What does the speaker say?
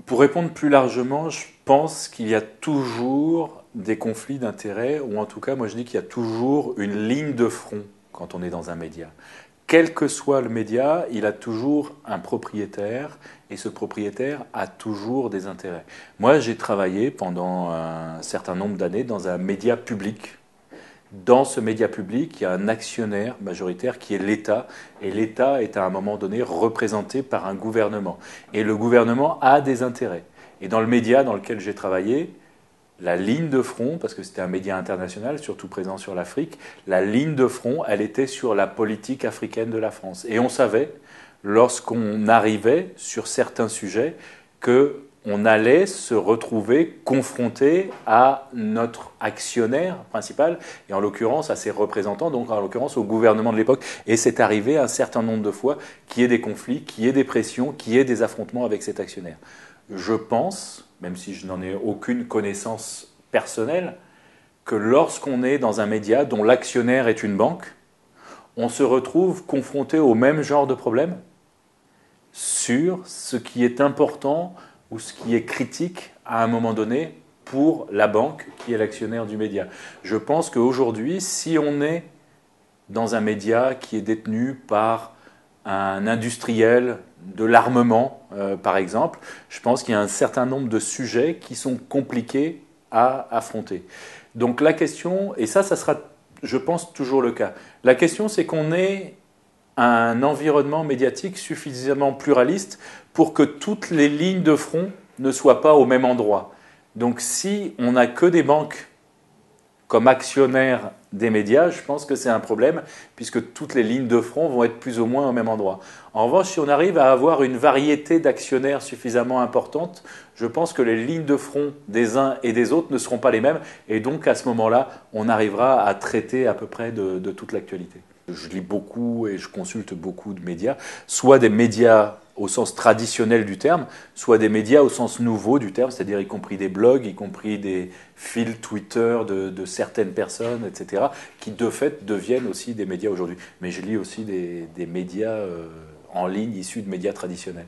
Pour répondre plus largement, je pense qu'il y a toujours des conflits d'intérêts, ou en tout cas, moi je dis qu'il y a toujours une ligne de front quand on est dans un média. Quel que soit le média, il a toujours un propriétaire, et ce propriétaire a toujours des intérêts. Moi, j'ai travaillé pendant un certain nombre d'années dans un média public. Dans ce média public, il y a un actionnaire majoritaire qui est l'État, et l'État est à un moment donné représenté par un gouvernement. Et le gouvernement a des intérêts. Et dans le média dans lequel j'ai travaillé, la ligne de front, parce que c'était un média international, surtout présent sur l'Afrique, la ligne de front, elle était sur la politique africaine de la France. Et on savait, lorsqu'on arrivait sur certains sujets, que on allait se retrouver confronté à notre actionnaire principal, et en l'occurrence à ses représentants, donc en l'occurrence au gouvernement de l'époque. Et c'est arrivé un certain nombre de fois qu'il y ait des conflits, qu'il y ait des pressions, qu'il y ait des affrontements avec cet actionnaire. Je pense, même si je n'en ai aucune connaissance personnelle, que lorsqu'on est dans un média dont l'actionnaire est une banque, on se retrouve confronté au même genre de problème sur ce qui est important ou ce qui est critique à un moment donné pour la banque qui est l'actionnaire du média. Je pense qu'aujourd'hui, si on est dans un média qui est détenu par un industriel de l'armement, par exemple, je pense qu'il y a un certain nombre de sujets qui sont compliqués à affronter. Donc la question, et ça sera, je pense, toujours le cas, la question c'est qu'on ait un environnement médiatique suffisamment pluraliste pour que toutes les lignes de front ne soient pas au même endroit. Donc si on n'a que des banques comme actionnaires des médias, je pense que c'est un problème, puisque toutes les lignes de front vont être plus ou moins au même endroit. En revanche, si on arrive à avoir une variété d'actionnaires suffisamment importante, je pense que les lignes de front des uns et des autres ne seront pas les mêmes, et donc à ce moment-là, on arrivera à traiter à peu près de toute l'actualité. Je lis beaucoup et je consulte beaucoup de médias, soit des médias au sens traditionnel du terme, soit des médias au sens nouveau du terme, c'est-à-dire y compris des blogs, y compris des fils Twitter de certaines personnes, etc., qui de fait deviennent aussi des médias aujourd'hui. Mais je lis aussi des médias en ligne issus de médias traditionnels.